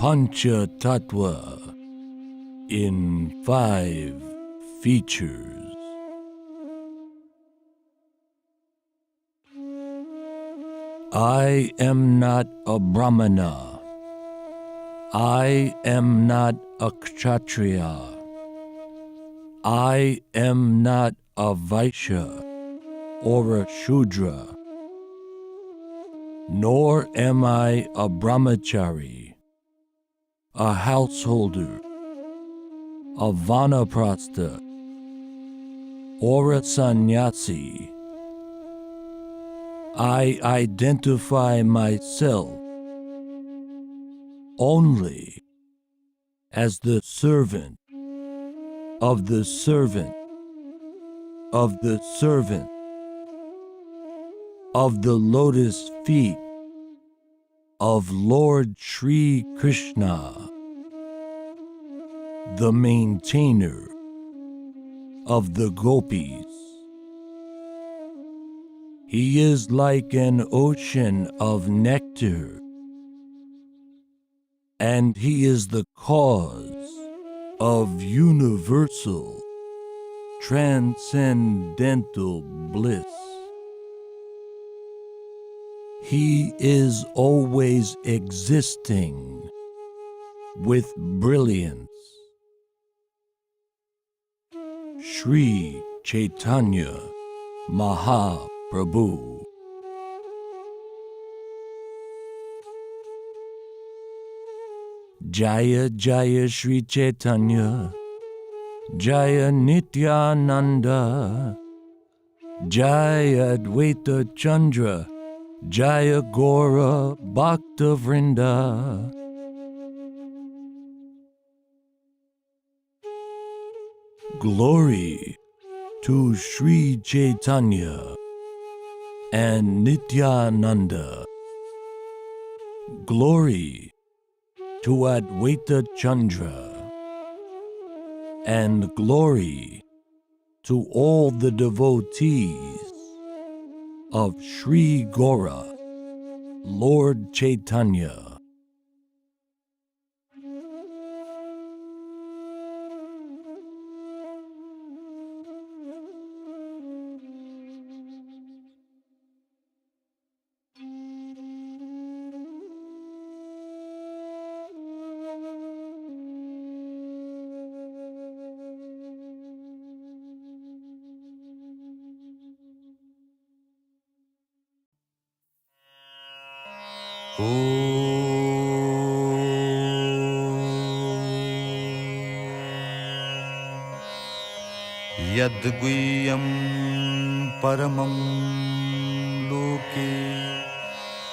Panca Tattva in 5 features. I am not a Brahmana. I am not a Kshatriya. I am not a Vaishya or a Shudra. Nor am I a brahmachari, a householder, a vanaprastha, or a sannyasi. I identify myself only as the servant of the servant of the servant of the lotus feet of Lord Sri Krishna, the maintainer of the gopis. He is like an ocean of nectar, and he is the cause of universal, transcendental bliss. He is always existing with brilliance. Sri Caitanya Mahaprabhu. Jaya Jaya Sri Caitanya, Jaya Nityananda, Jaya Advaita Chandra, Jaya Gaura Bhaktivedanta. Glory to Sri Caitanya and Nityananda. Glory to Advaita Chandra. And glory to all the devotees of Sri Gaura, Lord Chaitanya. Yadguyam paramam loke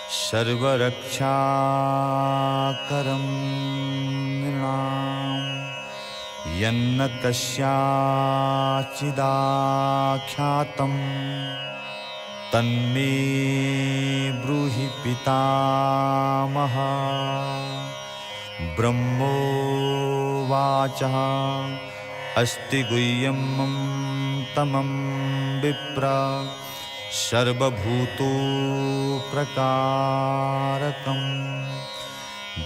sarvaraksha-karam nrinam yanna kasyachidakhyatam tanme bruhi pitamaha brahmo vacha asti guhyam tamam vipra sarvabhuto prakarakam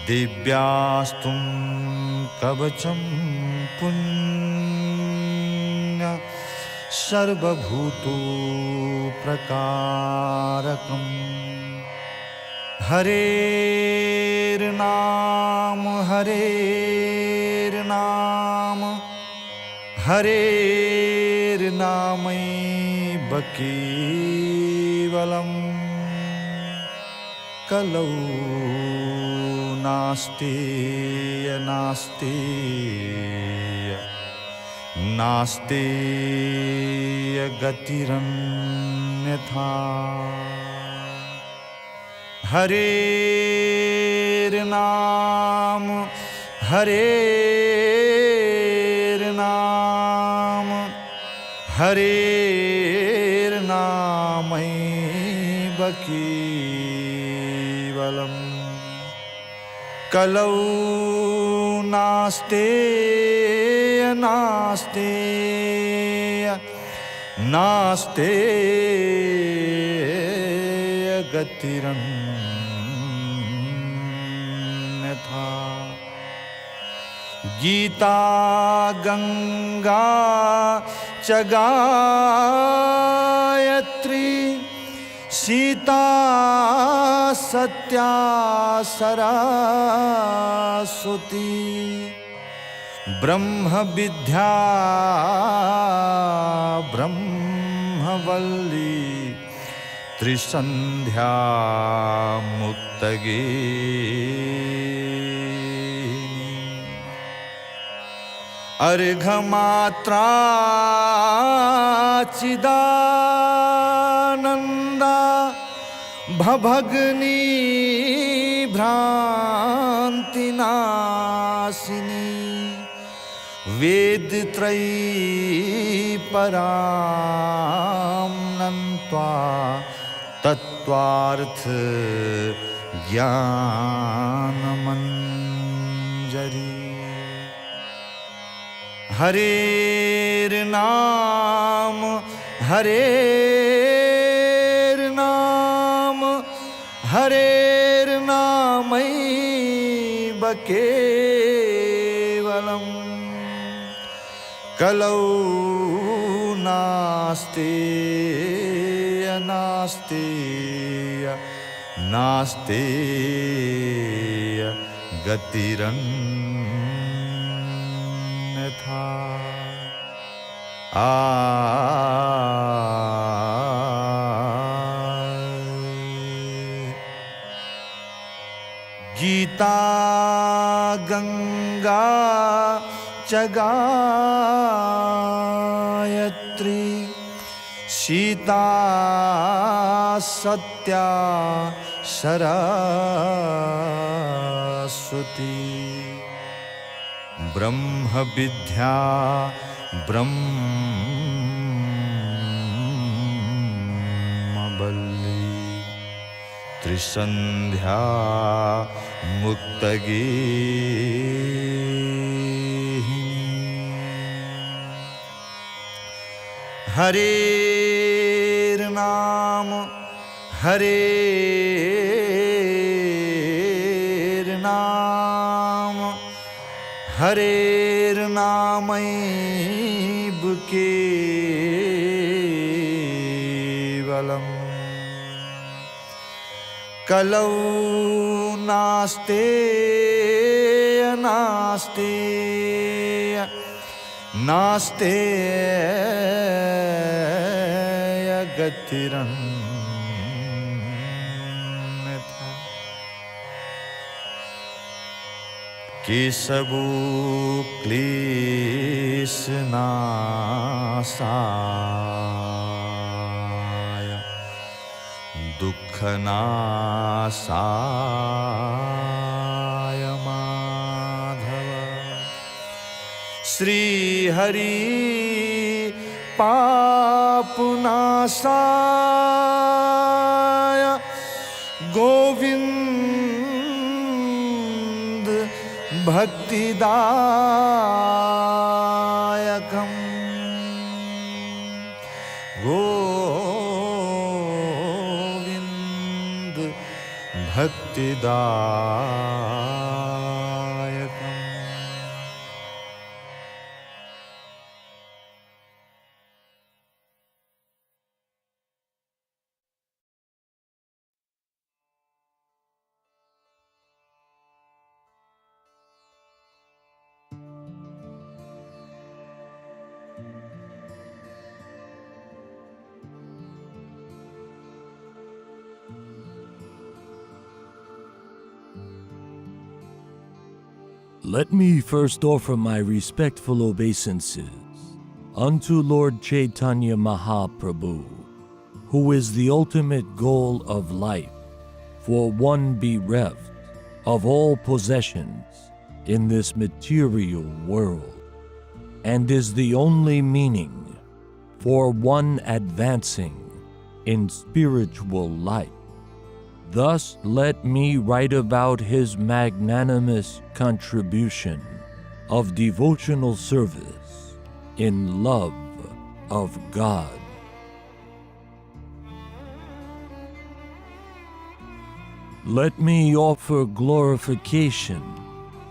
divyastum kavacham punya sarvabhuto prakarakam Harer Naam Harer Naam Harer Namai Bhakevalam Kalau Naste Naste Naste Gatiranyatha Harer Naam Harer Naam Harer Namai Bhakevalam Kalau Naste Naste Naste Gatiranyatha था। गीता गंगा च गायत्री सीता सत्या सरस्वती ब्रह्म विद्या ब्रह्मवल्ली त्रिसंध्या मुक्तगे अर्घमात्रा चिदानंदा भभग्नी भ्रांतिनाशिनी वेदत्रयी परां नन्त्वा तत्त्वार्थ ज्ञानमञ्जरी हरेर्नाम हरेर्नाम हरेर्नामैव केवलम् कलौ नास्ति नास्ति नास्ति गतिरन्यथा। गीता गंगा च गायत्री सीता सत्या सरस्वती ब्रह्म विद्या ब्रह्मवल्ली त्रिसंध्या मुक्तगे हरेर्नाम हरेर्नाम हरेर्नामैव केवलम् कलौ नास्ति नास्ति नास्ति गतिरन्यथा। केशवो क्लेशनाशाय दुःखनाशाय Madhav Shri Hari पापनाशाय Govind भक्तिदायकम् Govind भक्तिदायकम्। Let me first offer my respectful obeisances unto Lord Chaitanya Mahaprabhu, who is the ultimate goal of life for one bereft of all possessions in this material world, and is the only meaning for one advancing in spiritual life. Thus let me write about his magnanimous contribution of devotional service in love of God. Let me offer glorification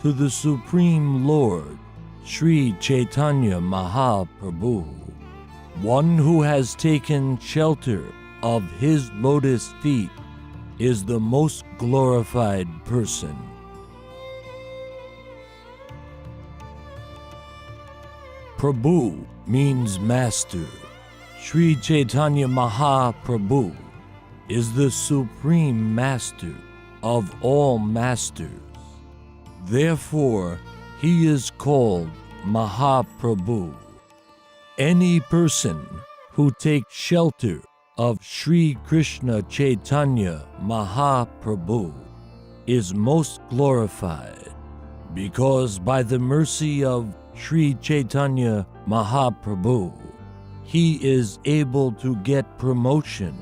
to the Supreme Lord, Sri Caitanya Mahaprabhu, one who has taken shelter of his lotus feet is the most glorified person. Prabhu means master. Sri Caitanya Mahaprabhu is the supreme master of all masters. Therefore, he is called Mahaprabhu. Any person who takes shelter of Sri Krishna Chaitanya Mahaprabhu is most glorified, because by the mercy of Sri Caitanya Mahaprabhu, he is able to get promotion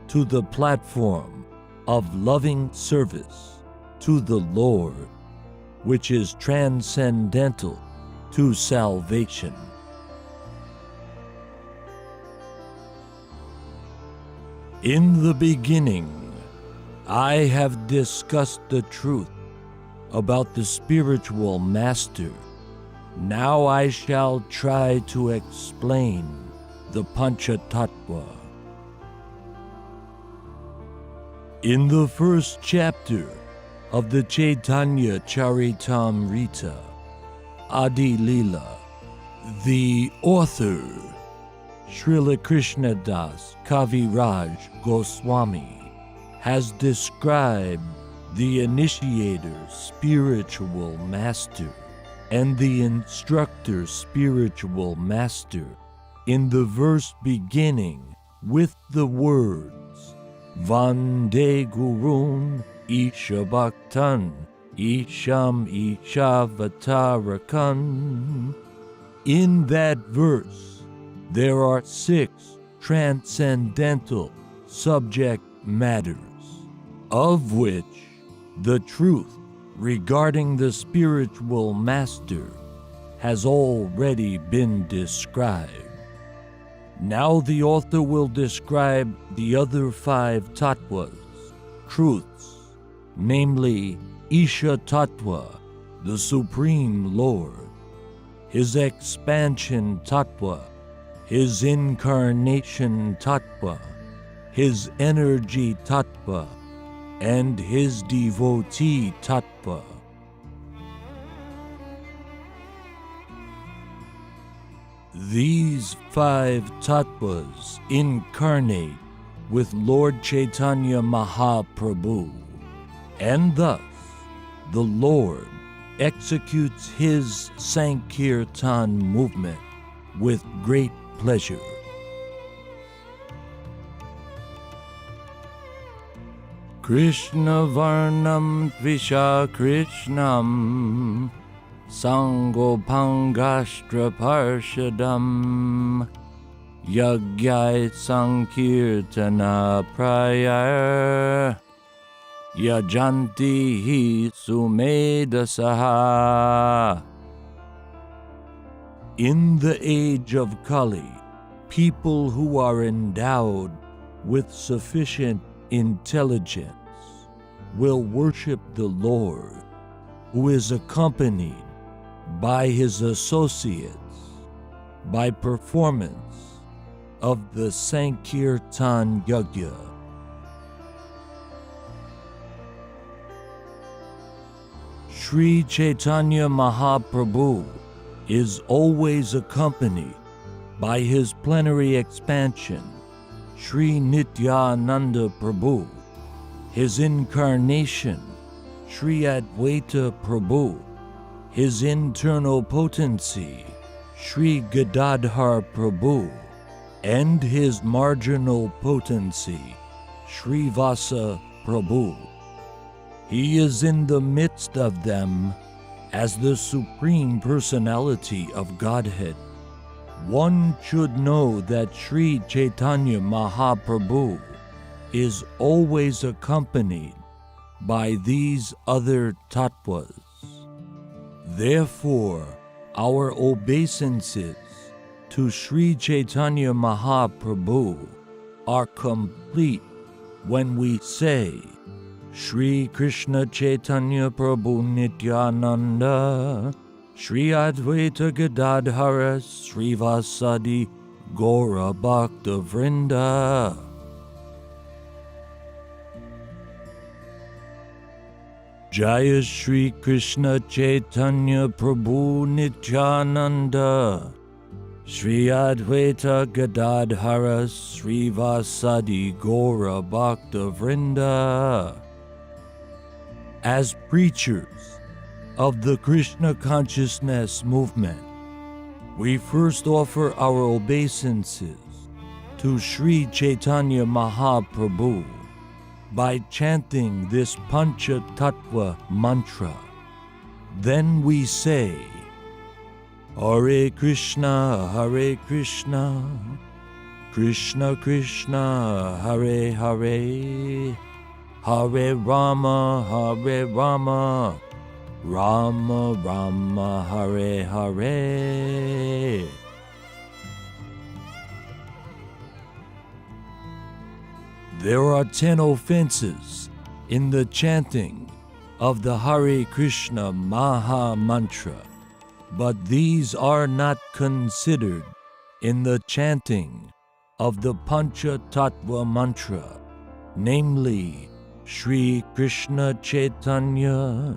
to the platform of loving service to the Lord, which is transcendental to salvation. In the beginning, I have discussed the truth about the spiritual master. Now I shall try to explain the Panca Tattva. In the first chapter of the Caitanya Charitamrita, Adi Lila, the author, Srila Krishnadas Kaviraj Goswami, has described the initiator spiritual master and the instructor spiritual master in the verse beginning with the words Vande Gurun Isha Bhaktan Isham Ishavatarakan. In that verse, there are 6 transcendental subject matters, of which the truth regarding the spiritual master has already been described. Now the author will describe the other 5 tattvas, truths, namely Isha Tattva, the Supreme Lord, his expansion tattva, his incarnation tattva, his energy tattva, and his devotee tattva. These 5 tattvas incarnate with Lord Chaitanya Mahaprabhu, and thus the Lord executes his Sankirtan movement with great pleasure. Krishna Varnam Tvisha Krishnam Sangopangastra Parshadam Yagyai Sankirtana Prayar Yajanti Hi Sumedasaha. In the age of Kali, people who are endowed with sufficient intelligence will worship the Lord, who is accompanied by his associates by performance of the Sankirtan Yajna. Sri Caitanya Mahaprabhu is always accompanied by his plenary expansion, Sri Nityananda Prabhu, his incarnation, Sri Advaita Prabhu, his internal potency, Sri Gadadhar Prabhu, and his marginal potency, Sri Vasa Prabhu. He is in the midst of them as the Supreme Personality of Godhead. One should know that Sri Caitanya Mahaprabhu is always accompanied by these other tattvas. Therefore, our obeisances to Sri Caitanya Mahaprabhu are complete when we say Sri Krishna Chaitanya Prabhu Nityananda, Sri Advaita Gadadhara Srivasadi Gaura Bhaktivinoda. Jaya Sri Krishna Chaitanya Prabhu Nityananda, Sri Advaita Gadadhara Srivasadi Gaura Bhaktivinoda. As preachers of the Krishna consciousness movement, we first offer our obeisances to Sri Caitanya Mahaprabhu by chanting this Panca Tattva mantra. Then we say, Hare Krishna, Krishna Krishna, Hare Hare, Hare Rama, Rama Rama, Hare Hare. There are 10 offenses in the chanting of the Hare Krishna Maha Mantra, but these are not considered in the chanting of the Panca Tattva mantra, namely Sri Krishna Chaitanya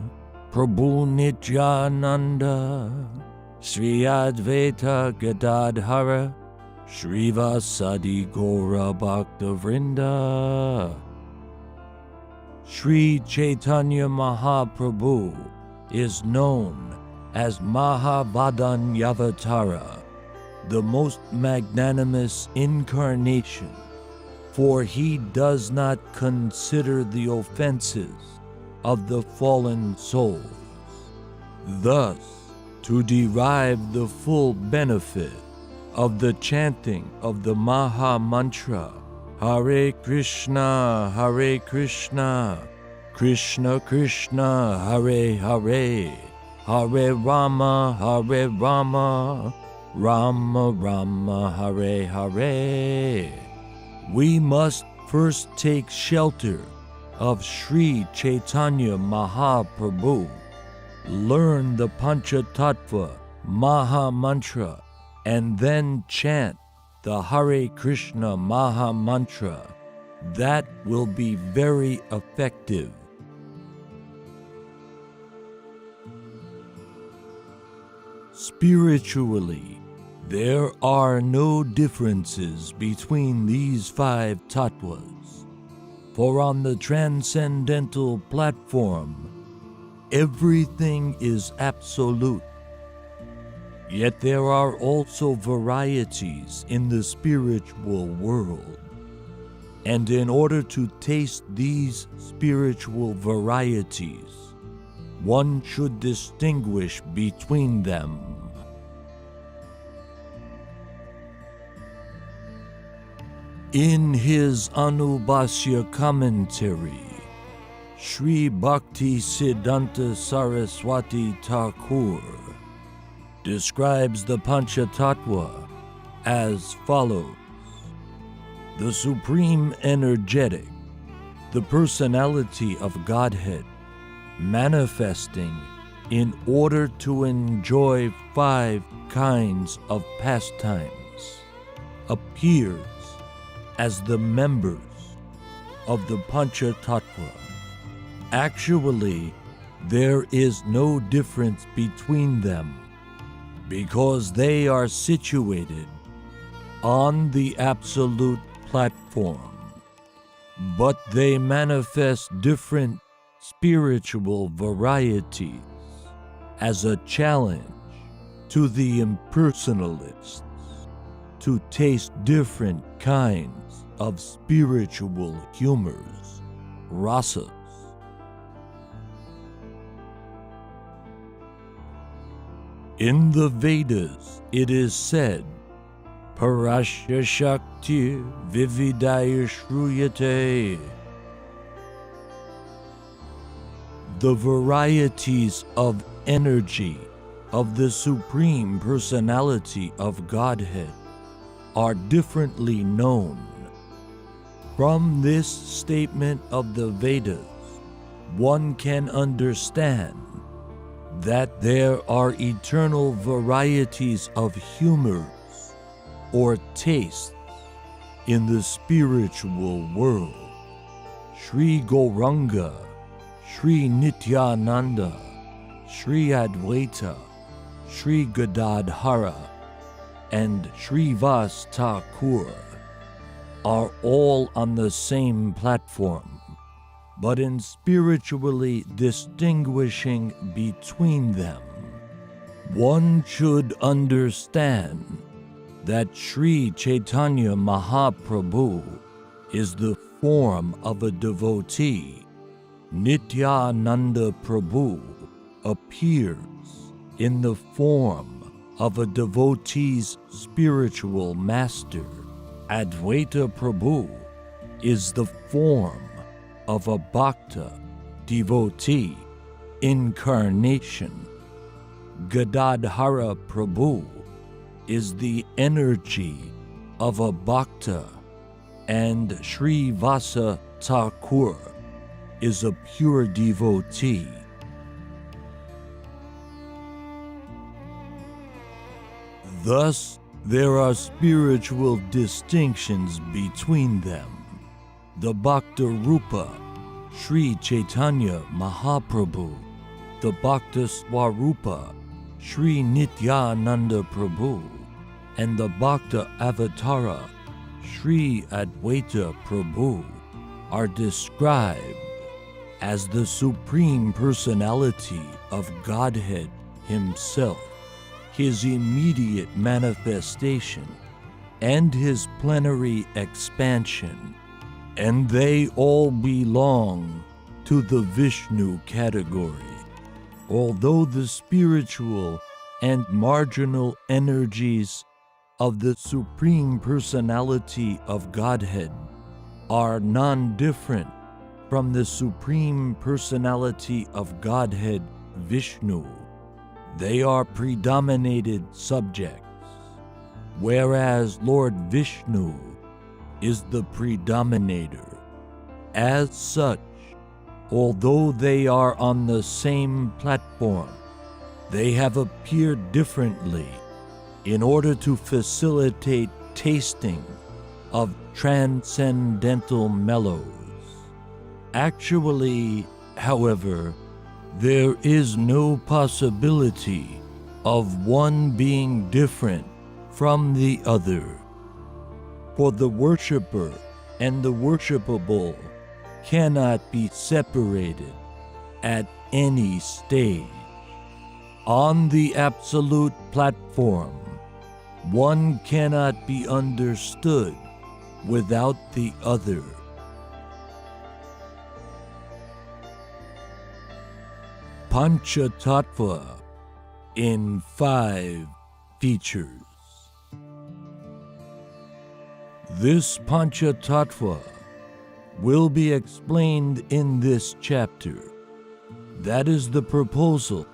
Prabhu Nityananda, Sri Advaita Gadadhara Srivasadi Gaura Bhaktivinoda. Sri Caitanya Mahaprabhu is known as Mahavadanyāvatara, the most magnanimous incarnation, for he does not consider the offenses of the fallen souls. Thus, to derive the full benefit of the chanting of the Maha Mantra, Hare Krishna, Krishna Krishna, Hare Hare, Hare Rama, Rama Rama, Hare Hare. We must first take shelter of Sri Caitanya Mahaprabhu, learn the Panca Tattva Maha Mantra, and then chant the Hare Krishna Maha Mantra. That will be very effective. Spiritually, there are no differences between these 5 tattvas, for on the transcendental platform, everything is absolute. Yet there are also varieties in the spiritual world, and in order to taste these spiritual varieties, one should distinguish between them. In his Anubhasya commentary, Sri Bhaktisiddhanta Saraswati Thakur describes the Panca Tattva as follows: the supreme energetic, the personality of Godhead, manifesting in order to enjoy 5 kinds of pastimes, appears as the members of the Panca Tattva. Actually, there is no difference between them, because they are situated on the absolute platform, but they manifest different spiritual varieties as a challenge to the impersonalists to taste different kinds of spiritual humors, rasas. In the Vedas, it is said, Parasya Shakti Vividaya Shruyate. The varieties of energy of the Supreme Personality of Godhead are differently known. From this statement of the Vedas, one can understand that there are eternal varieties of humors or tastes in the spiritual world. Sri Gauranga, Sri Nityananda, Sri Advaita, Sri Gadadhara, and Srivas Thakur are all on the same platform, but in spiritually distinguishing between them, one should understand that Sri Caitanya Mahaprabhu is the form of a devotee. Nityananda Prabhu appears in the form of a devotee's spiritual master. Advaita Prabhu is the form of a bhakta devotee incarnation. Gadadhara Prabhu is the energy of a bhakta, and Srivasa Thakur is a pure devotee. Thus, there are spiritual distinctions between them. The Bhakta Rupa, Sri Caitanya Mahaprabhu, the Bhakta Swarupa, Sri Nityananda Prabhu, and the Bhakta Avatara, Sri Advaita Prabhu, are described as the Supreme Personality of Godhead Himself, His immediate manifestation, and His plenary expansion, and they all belong to the Vishnu category. Although the spiritual and marginal energies of the Supreme Personality of Godhead are non-different from the Supreme Personality of Godhead Vishnu, they are predominated subjects, whereas Lord Vishnu is the predominator. As such, although they are on the same platform, they have appeared differently in order to facilitate tasting of transcendental mellows. Actually, however, there is no possibility of one being different from the other, for the worshipper and the worshipable cannot be separated at any stage. On the absolute platform, one cannot be understood without the other. Panca Tattva in 5 features. This Panca Tattva will be explained in this chapter. That is the proposal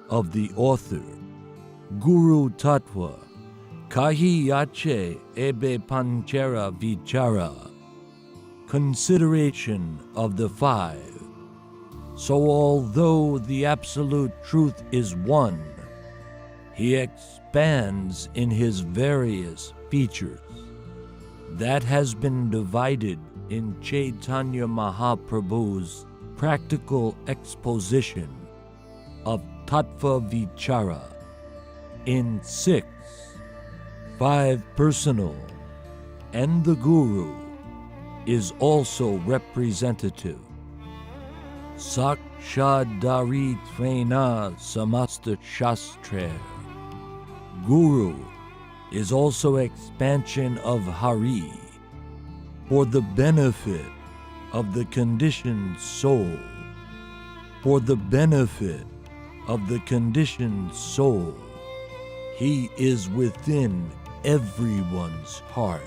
of the author. Guru Tattva, Kahi Yache Ebe Panchara Vichara. Consideration of the 5. So although the absolute truth is one, he expands in his various features. That has been divided in Chaitanya Mahaprabhu's practical exposition of Tattva Vichara in 6, 5 personal, and the Guru is also representative. Sakshadari Trena Samasta Shastra. Guru is also expansion of Hari for the benefit of the conditioned soul. For the benefit of the conditioned soul, he is within everyone's heart.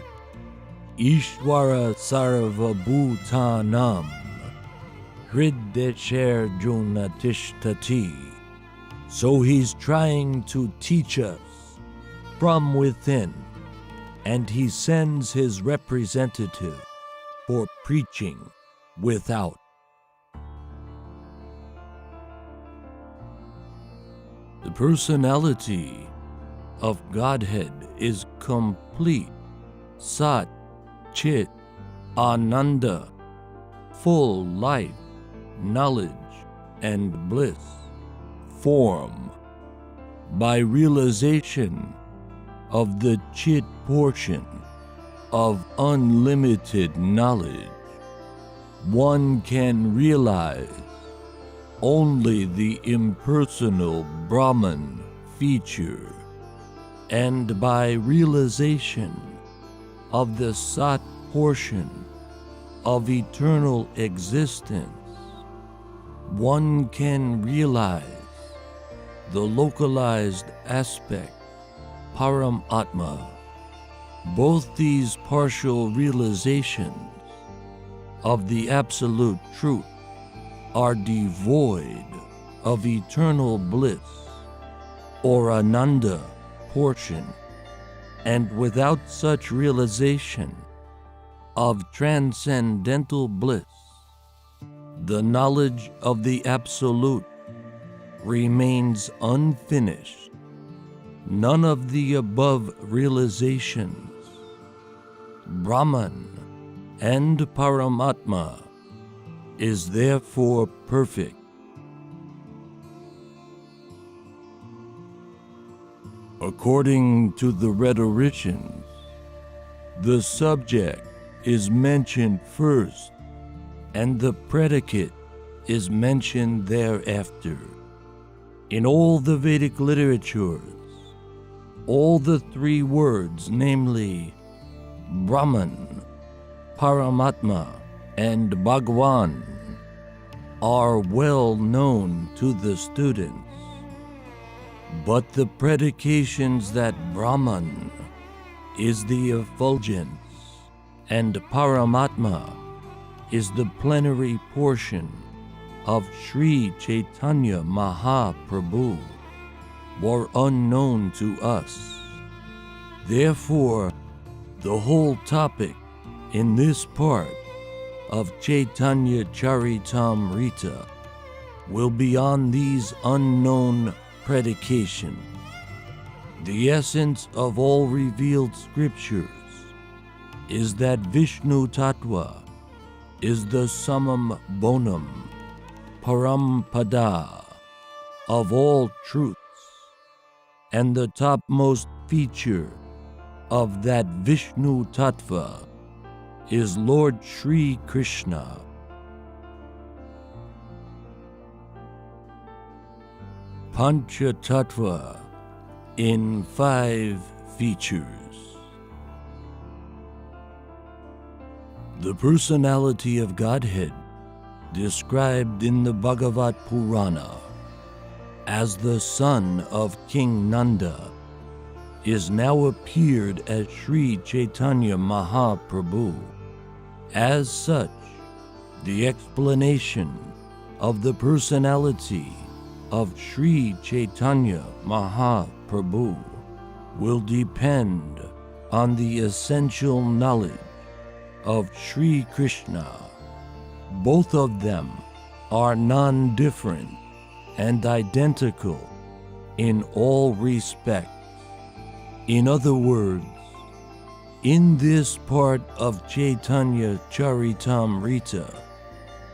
Ishvara Sarvabhutanam Hridesher Junatishtati. So he's trying to teach us from within, and he sends his representative for preaching without. The personality of Godhead is complete, Sat, Chit, Ananda, full life, knowledge, and bliss, form, by realization of the Chit portion of unlimited knowledge. One can realize only the impersonal Brahman feature, and by realization of the Sat portion of eternal existence, one can realize the localized aspect, Paramatma. Both these partial realizations of the Absolute Truth are devoid of eternal bliss or Ananda portion, and without such realization of transcendental bliss, the knowledge of the Absolute remains unfinished. None of the above realizations, Brahman and Paramatma, is therefore perfect. According to the rhetoricians, the subject is mentioned first, and the predicate is mentioned thereafter. In all the Vedic literatures, all the three words, namely Brahman, Paramatma, and Bhagwan, are well known to the students. But the predications that Brahman is the effulgence and Paramatma is the plenary portion of Sri Caitanya Mahaprabhu were unknown to us. Therefore, the whole topic in this part of Caitanya Charitamrita will be on these unknown predications. The essence of all revealed scriptures is that Vishnu Tattva is the summum bonum, parampada, of all truths, and the topmost feature of that Vishnu Tattva is Lord Sri Krishna. Panca Tattva in 5 features. The personality of Godhead, described in the Bhagavad Purana as the son of King Nanda, is now appeared as Sri Caitanya Mahaprabhu. As such, the explanation of the personality of Sri Caitanya Mahaprabhu will depend on the essential knowledge of Sri Krishna. Both of them are non-different and identical in all respects. In other words, in this part of Caitanya Charitamrita,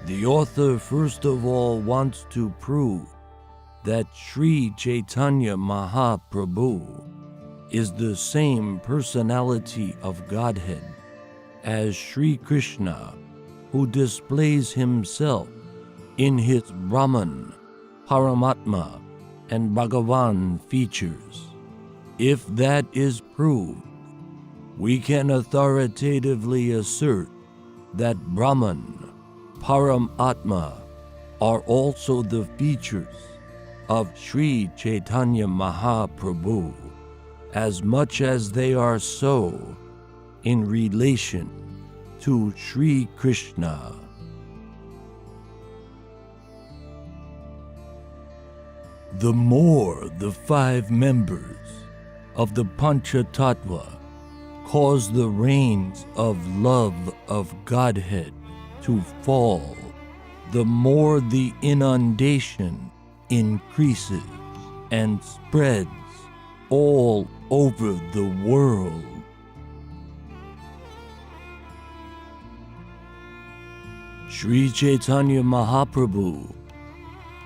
the author first of all wants to prove that Sri Caitanya Mahaprabhu is the same personality of Godhead as Sri Krishna, who displays himself in his Brahman, Paramatma, and Bhagavan features. If that is proved, we can authoritatively assert that Brahman, Paramatma are also the features of Sri Caitanya Mahaprabhu, as much as they are so in relation to Sri Krishna. The more the 5 members of the Panca Tattva cause the rains of love of Godhead to fall, the more the inundation increases. and spreads all over the world. Sri Caitanya Mahaprabhu,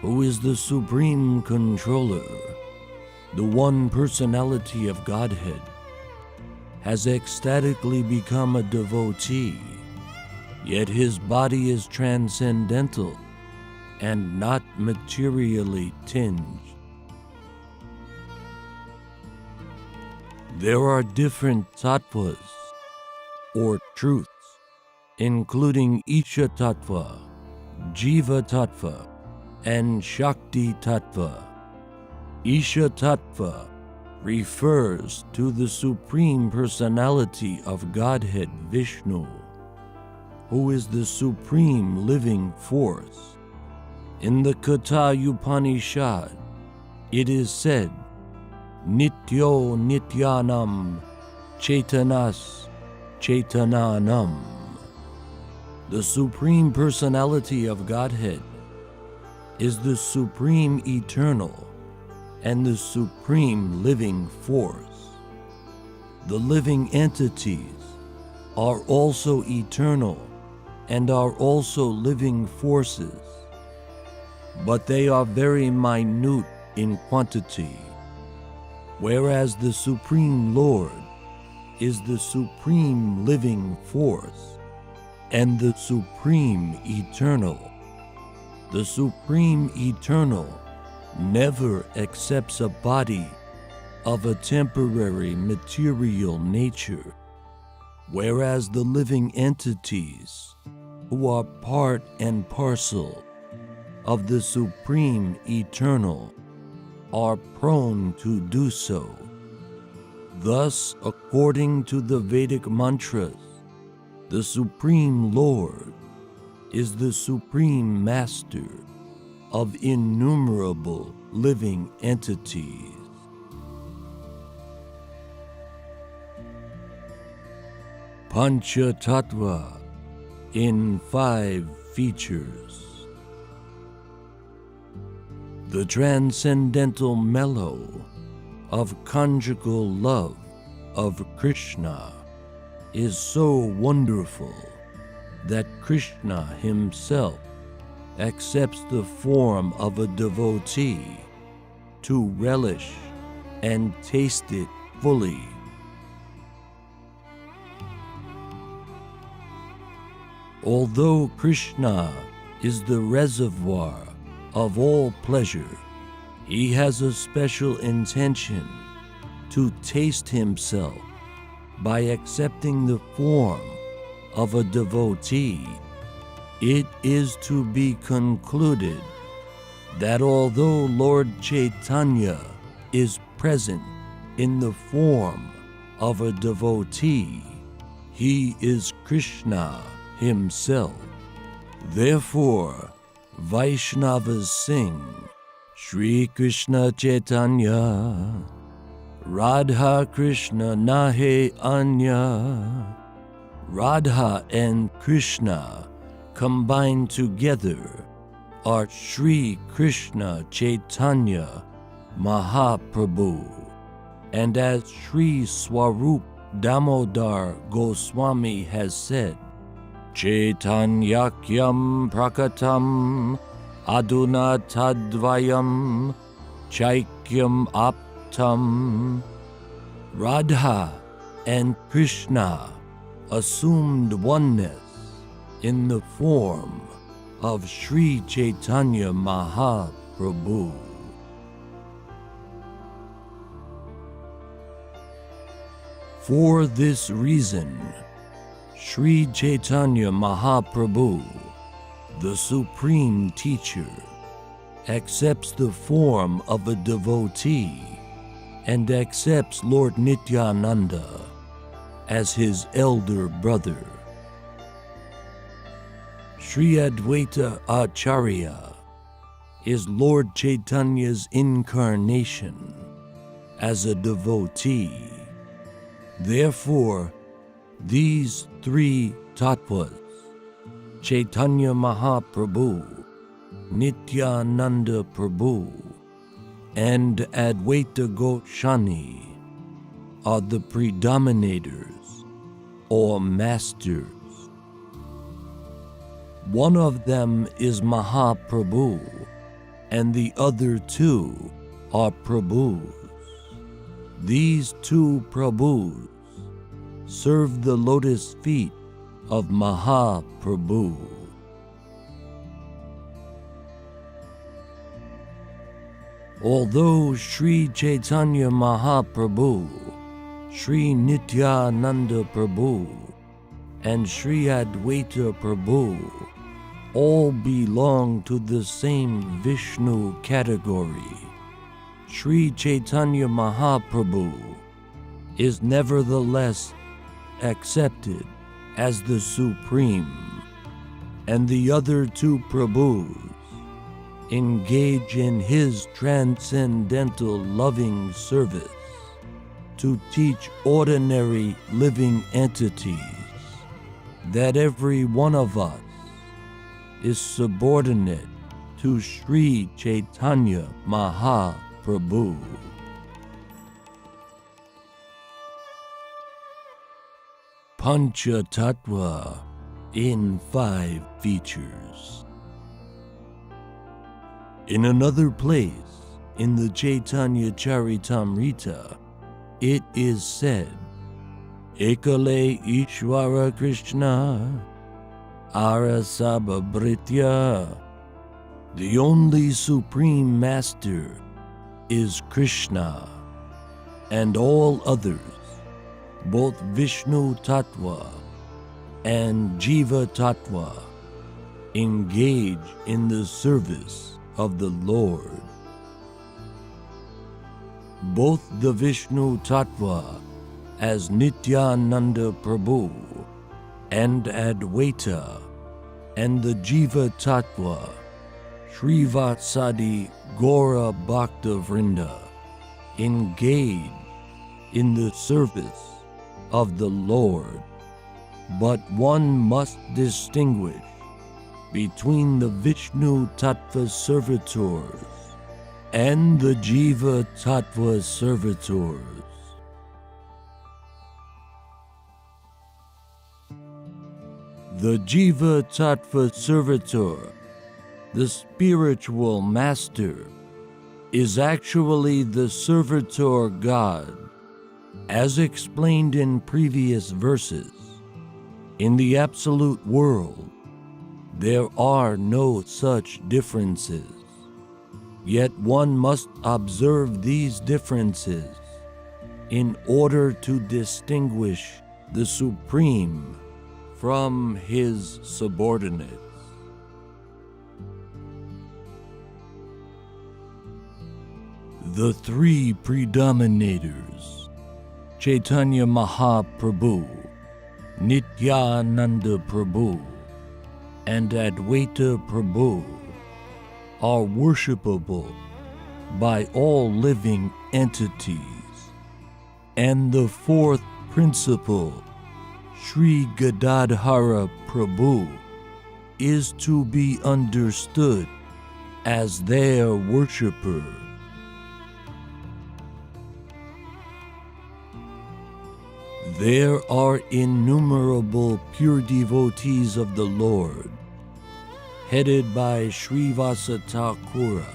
who is the Supreme Controller, the one personality of Godhead, has ecstatically become a devotee, yet his body is transcendental and not materially tinged. There are different tattvas, or truths, including Isha Tattva, Jiva Tattva, and Shakti Tattva. Isha Tattva refers to the Supreme Personality of Godhead Vishnu, who is the Supreme Living Force. In the Katha Upanishad, it is said, Nityo Nityanam Chaitanas Chaitananam. The Supreme Personality of Godhead is the Supreme Eternal and the Supreme Living Force. The living entities are also eternal and are also living forces, but they are very minute in quantity, whereas the Supreme Lord is the Supreme Living Force and the Supreme Eternal. The Supreme Eternal never accepts a body of a temporary material nature, whereas the living entities, who are part and parcel of the Supreme Eternal, are prone to do so. Thus, according to the Vedic mantras, the Supreme Lord is the Supreme Master of innumerable living entities. Panca Tattva in 5 features. The transcendental mellow of conjugal love of Krishna is so wonderful that Krishna himself accepts the form of a devotee to relish and taste it fully. Although Krishna is the reservoir of all pleasure, he has a special intention to taste himself by accepting the form of a devotee. It is to be concluded that although Lord Chaitanya is present in the form of a devotee, he is Krishna himself. Therefore, Vaishnavas sing, Sri Krishna Chaitanya, Radha Krishna Nahe Anya. Radha and Krishna combined together are Sri Krishna Chaitanya Mahaprabhu. And as Sri Swarup Damodar Goswami has said, Chaitanyakyam prakatam aduna tadvayam chaikyam aptam. Radha and Krishna assumed oneness in the form of Sri Caitanya Mahaprabhu. For this reason, Sri Caitanya Mahaprabhu, the Supreme Teacher, accepts the form of a devotee and accepts Lord Nityananda as his elder brother. Sri Advaita Acharya is Lord Chaitanya's incarnation as a devotee. Therefore, these 3 tattvas, Chaitanya Mahaprabhu, Nityananda Prabhu, and Advaita Goswami are the predominators or masters. One of them is Mahaprabhu, and the other two are Prabhus. These two Prabhus serve the lotus feet of Mahaprabhu. Although Sri Caitanya Mahaprabhu, Sri Nityananda Prabhu, and Sri Advaita Prabhu all belong to the same Vishnu category, Sri Caitanya Mahaprabhu is nevertheless accepted as the Supreme, and the other two Prabhus engage in his transcendental loving service to teach ordinary living entities that every one of us is subordinate to Sri Caitanya Mahaprabhu. Panca Tattva in 5 features. In another place, in the Caitanya Charitamrita, it is said, Ekale Ishvara Krishna Arasabha Britya. The only Supreme Master is Krishna, and all others, both Vishnu Tattva and Jiva Tattva, engage in the service of the Lord. Both the Vishnu Tattva as Nityananda Prabhu and Advaita, and the Jiva Tattva Shrivasadi Gaura Bhaktivinoda engage in the service of the Lord, but one must distinguish between the Vishnu Tattva servitors and the Jiva Tattva servitors. The Jiva Tattva servitor, the spiritual master, is actually the servitor God, as explained in previous verses. In the absolute world, there are no such differences, yet one must observe these differences in order to distinguish the Supreme from his subordinates. The 3 predominators, Caitanya Mahaprabhu, Nityananda Prabhu, and Advaita Prabhu, are worshipable by all living entities. And the 4th principle, Sri Gadadhara Prabhu, is to be understood as their worshipper. There are innumerable pure devotees of the Lord, headed by Srivasa Thakura,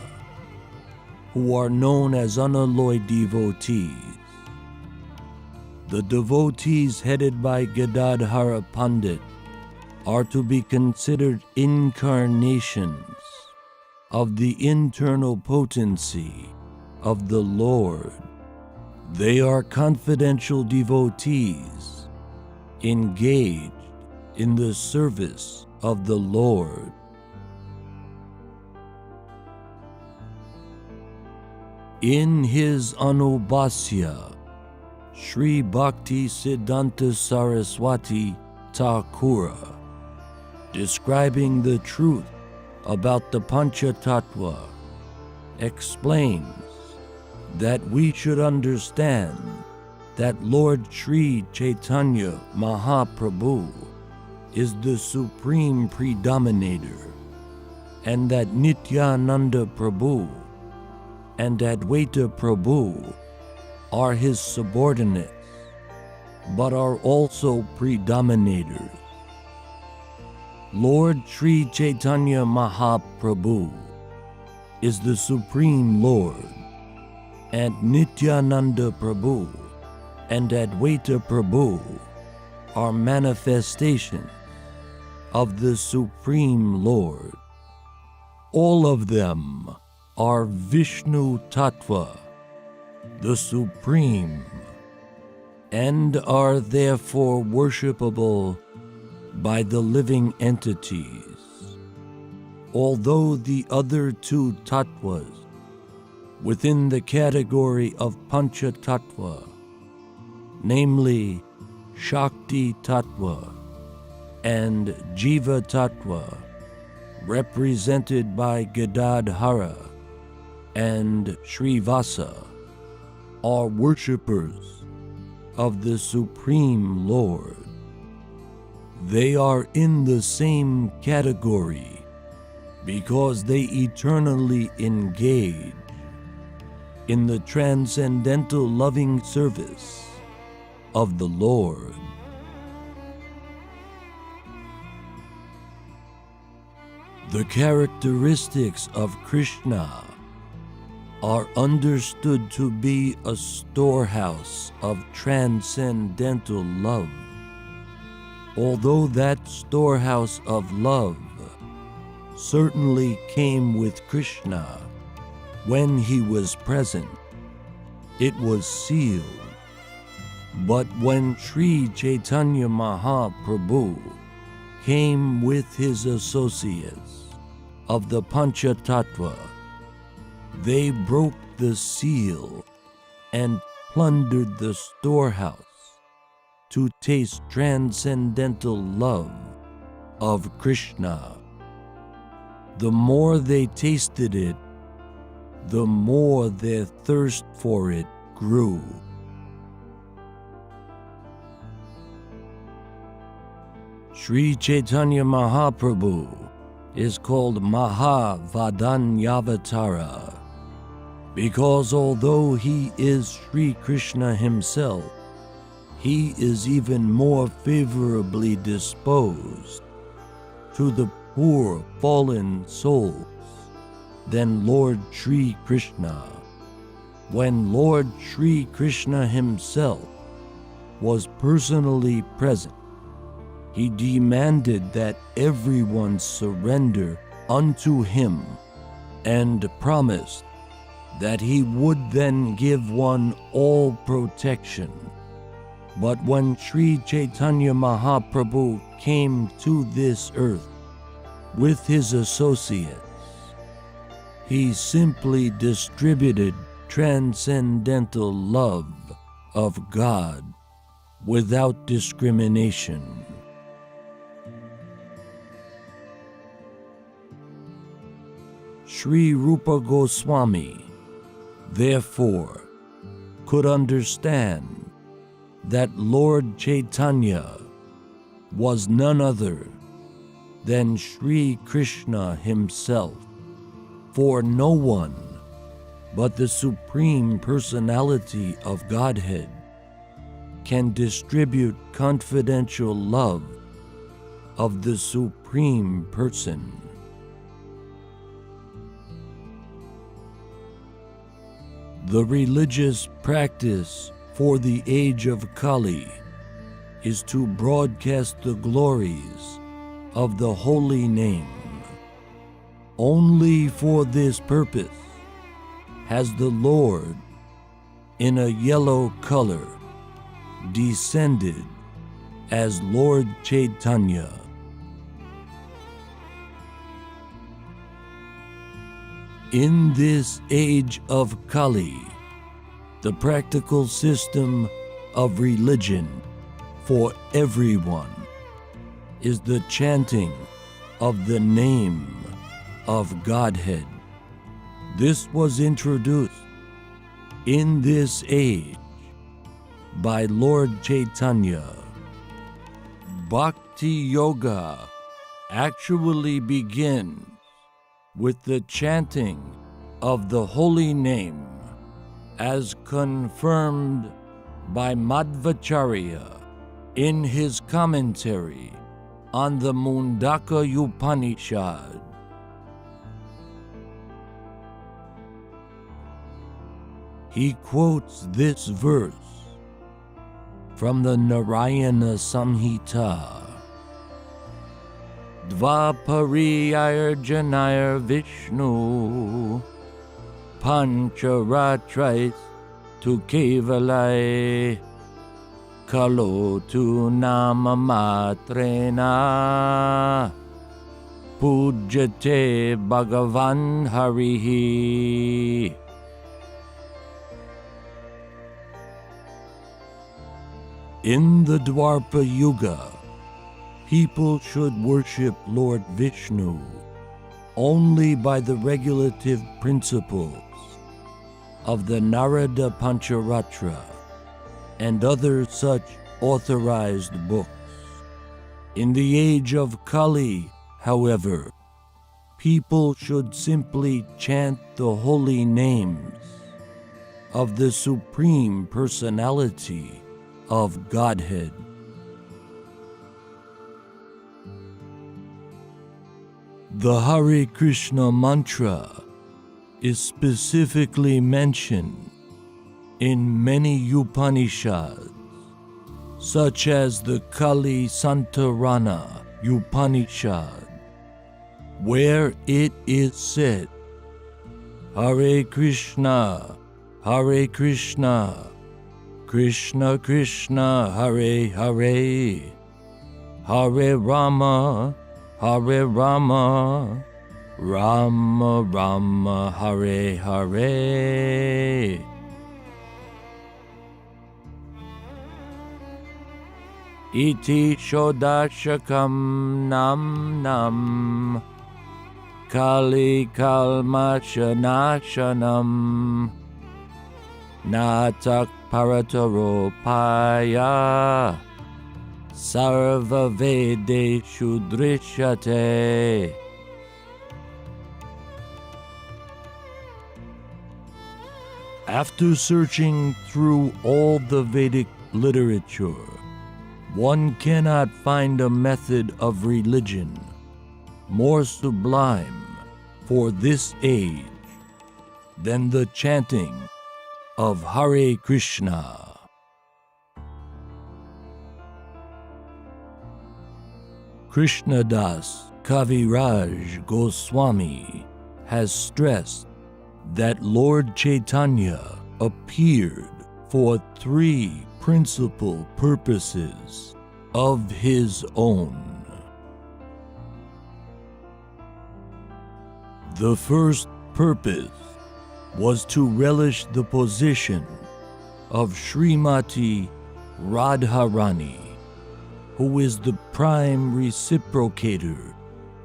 who are known as unalloyed devotees. The devotees headed by Gadadhara Pandit are to be considered incarnations of the internal potency of the Lord. They are confidential devotees engaged in the service of the Lord. In his Anubhasya, Sri Bhakti Siddhanta Saraswati Thakura, describing the truth about the Panca Tattva, explains that we should understand that Lord Sri Caitanya Mahaprabhu is the supreme predominator, and that Nityananda Prabhu and Advaita Prabhu are his subordinates, but are also predominators. Lord Sri Caitanya Mahaprabhu is the Supreme Lord, and Nityananda Prabhu and Advaita Prabhu are manifestations of the Supreme Lord. All of them are Vishnu Tattva, the Supreme, and are therefore worshipable by the living entities. Although the other two tattvas within the category of Panca Tattva, namely Shakti Tattva and Jiva Tattva, represented by Gadadhara and Srivasa, are worshippers of the Supreme Lord. They are in the same category because they eternally engage in the transcendental loving service of the Lord. The characteristics of Krishna are understood to be a storehouse of transcendental love. Although that storehouse of love certainly came with Krishna when he was present, it was sealed. But when Sri Caitanya Mahaprabhu came with his associates of the Panca Tattva, they broke the seal and plundered the storehouse to taste transcendental love of Krishna. The more they tasted it, the more their thirst for it grew. Sri Caitanya Mahaprabhu is called Mahavadanyāvatara because although he is Sri Krishna himself, he is even more favorably disposed to the poor fallen souls than Lord Sri Krishna. When Lord Sri Krishna himself was personally present, he demanded that everyone surrender unto him and promised that he would then give one all protection. But when Sri Caitanya Mahaprabhu came to this earth with his associates, he simply distributed transcendental love of God without discrimination. Sri Rupa Goswami, therefore, could understand that Lord Chaitanya was none other than Sri Krishna himself, for no one but the Supreme Personality of Godhead can distribute confidential love of the Supreme Person. The religious practice for the age of Kali is to broadcast the glories of the holy name. Only for this purpose has the Lord, in a yellow color, descended as Lord Chaitanya. In this age of Kali, the practical system of religion for everyone is the chanting of the name of Godhead. This was introduced in this age by Lord Chaitanya. Bhakti Yoga actually begins with the chanting of the holy name as confirmed by Madhvacharya in his commentary on the Mundaka Upanishad. He quotes this verse from the Narayana Samhita. Dvapariyarjanayar Vishnu Pancharatrais tu kevalai Kalotu nama matrena Pujate Bhagavan Harihi. In the Dwapara Yuga, people should worship Lord Vishnu only by the regulative principles of the Narada Pancharatra and other such authorized books. In the age of Kali, however, people should simply chant the holy names of the Supreme Personality of Godhead. The Hare Krishna mantra is specifically mentioned in many Upanishads, such as the Kali Santarana Upanishad, where it is said, Hare Krishna, Krishna Krishna, Hare Hare, Hare Rama, Rama Rama, Hare Hare. Iti Shodashakam Nam Nam Kali Kalmashanashanam Natak Parataropaya Sarva Vedeshu Drishyate. After searching through all the Vedic literature, one cannot find a method of religion more sublime for this age than the chanting of Hare Krishna. Krishnadas Kaviraj Goswami has stressed that Lord Chaitanya appeared for three principal purposes of his own. The first purpose was to relish the position of Srimati Radharani, who is the prime reciprocator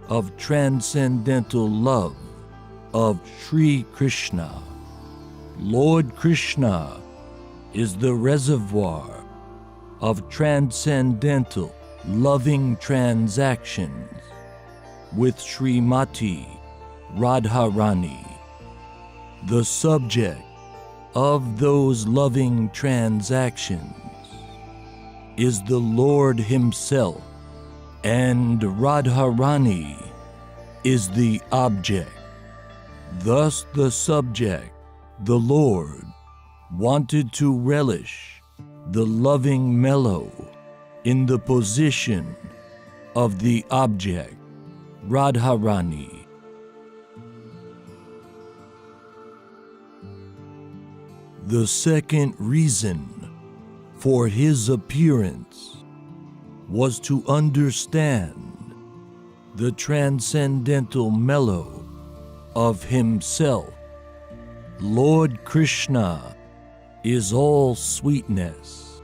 of transcendental love of Sri Krishna. Lord Krishna is the reservoir of transcendental loving transactions with Srimati Radharani. The subject of those loving transactions is the Lord himself, and Radharani is the object. Thus the subject, the Lord, wanted to relish the loving mellow in the position of the object, Radharani. The second reason for his appearance was to understand the transcendental mellow of himself. Lord Krishna is all sweetness.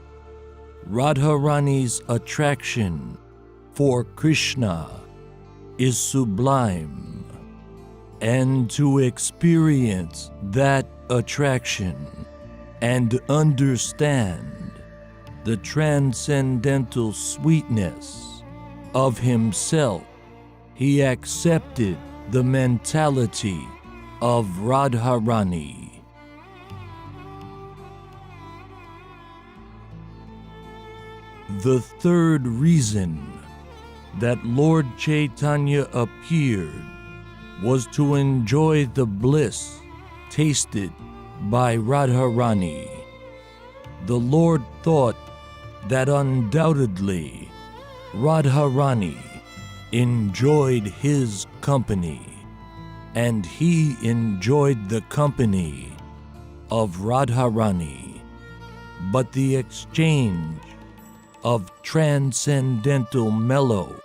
Radharani's attraction for Krishna is sublime, and to experience that attraction and understand the transcendental sweetness of himself, he accepted the mentality of Radharani. The third reason that Lord Chaitanya appeared was to enjoy the bliss tasted by Radharani. The Lord thought that undoubtedly Radharani enjoyed his company, and he enjoyed the company of Radharani. But the exchange of transcendental mellow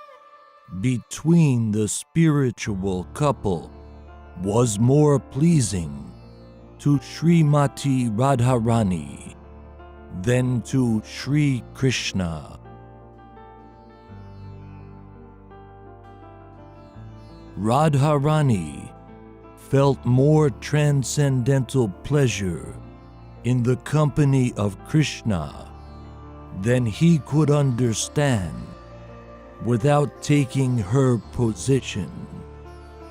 between the spiritual couple was more pleasing to Srimati Radharani than to Sri Krishna. Radharani felt more transcendental pleasure in the company of Krishna than he could understand without taking her position.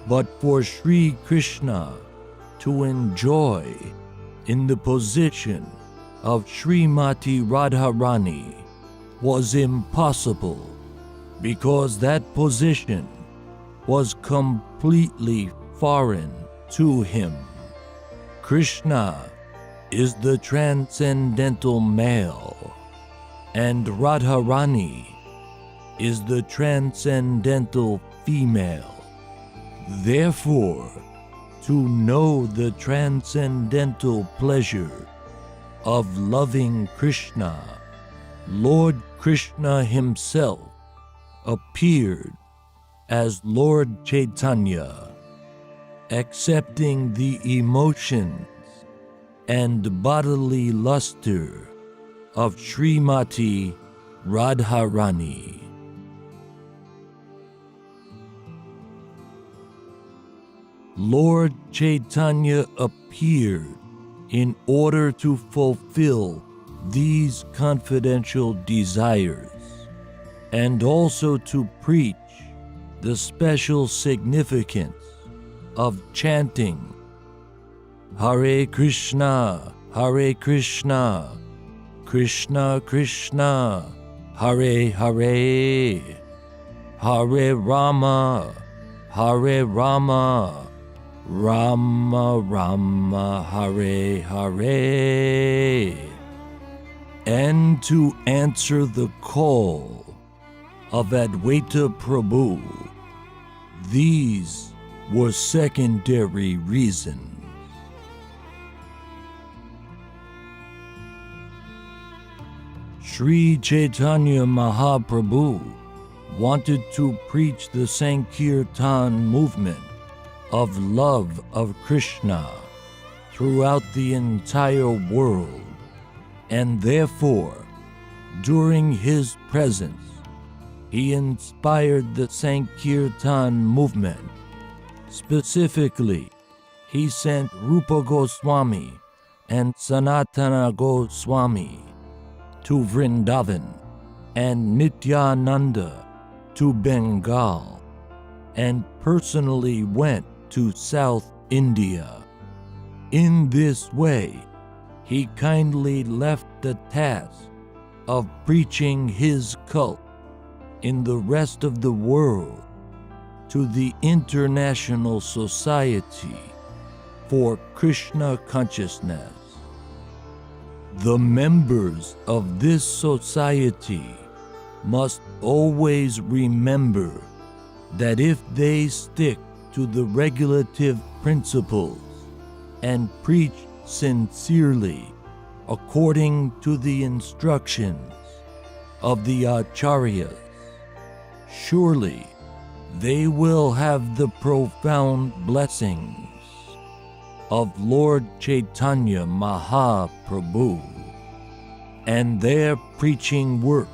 But for Sri Krishna to enjoy in the position of Srimati Radharani was impossible, because that position was completely foreign to him. Krishna is the transcendental male, and Radharani is the transcendental female. Therefore, to know the transcendental pleasure of loving Krishna, Lord Krishna himself appeared as Lord Chaitanya, accepting the emotions and bodily luster of Srimati Radharani. Lord Chaitanya appeared in order to fulfill these confidential desires, and also to preach the special significance of chanting Hare Krishna, Krishna Krishna, Hare Hare, Hare Rama, Rama Rama, Hare Hare, and to answer the call of Advaita Prabhu. These were secondary reasons. Sri Caitanya Mahaprabhu wanted to preach the Sankirtan movement of love of Krishna throughout the entire world, and therefore, during his presence, he inspired the Sankirtan movement. Specifically, he sent Rupa Goswami and Sanatana Goswami to Vrindavan and Nityananda to Bengal, and personally went to South India. In this way, he kindly left the task of preaching his cult in the rest of the world to the International Society for Krishna Consciousness. The members of this society must always remember that if they stick to the regulative principles and preach sincerely according to the instructions of the Acharyas, surely they will have the profound blessings of Lord Chaitanya Mahaprabhu, and their preaching work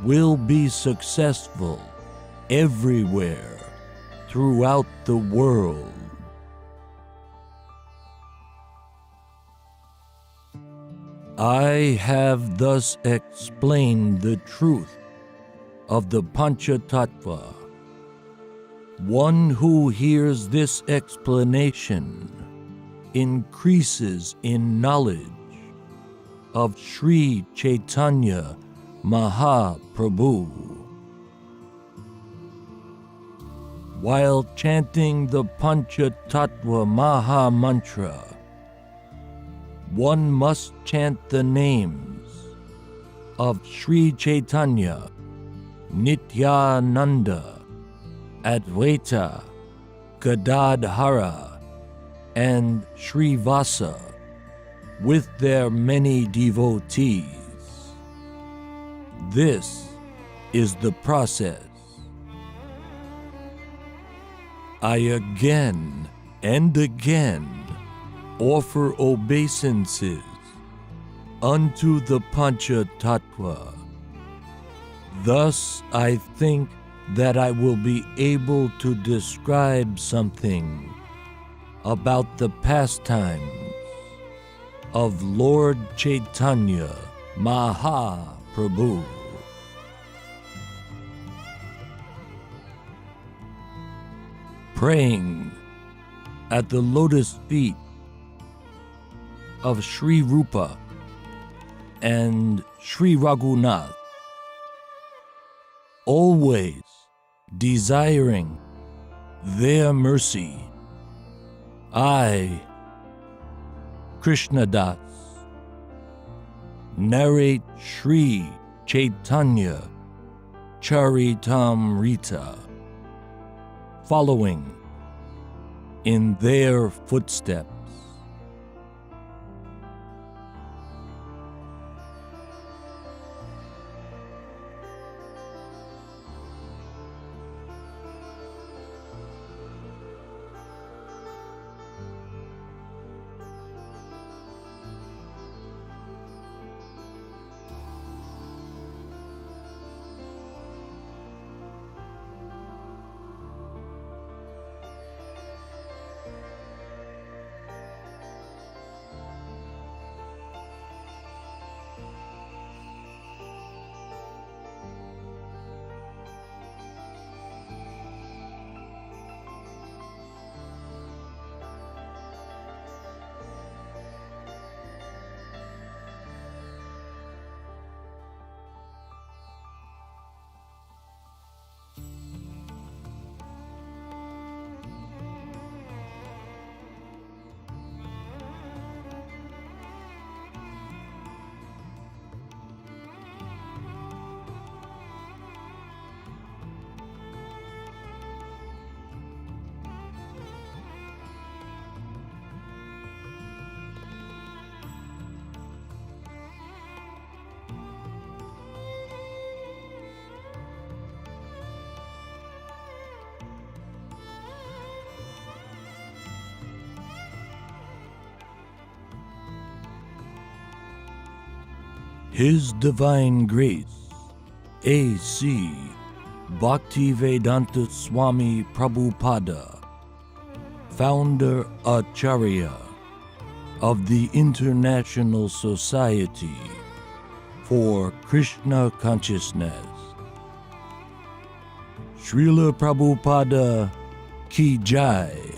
will be successful everywhere throughout the world. I have thus explained the truth of the Panca Tattva. One who hears this explanation increases in knowledge of Sri Caitanya Mahaprabhu. While chanting the Panca Tattva Maha Mantra, one must chant the names of Sri Caitanya, Nityananda, Advaita, Gadadhara, and Srivasa with their many devotees. This is the process. I again and again offer obeisances unto the Panca Tattva. Thus I think that I will be able to describe something about the pastimes of Lord Chaitanya Mahaprabhu. Praying at the lotus feet of Sri Rupa and Sri Raghunath, always desiring their mercy, I, Krishnadas, narrate Sri Caitanya Charitamrita, following in their footsteps. His Divine Grace, A.C. Bhaktivedanta Swami Prabhupada, Founder-Acarya of the International Society for Krishna Consciousness. Srila Prabhupada Ki Jai.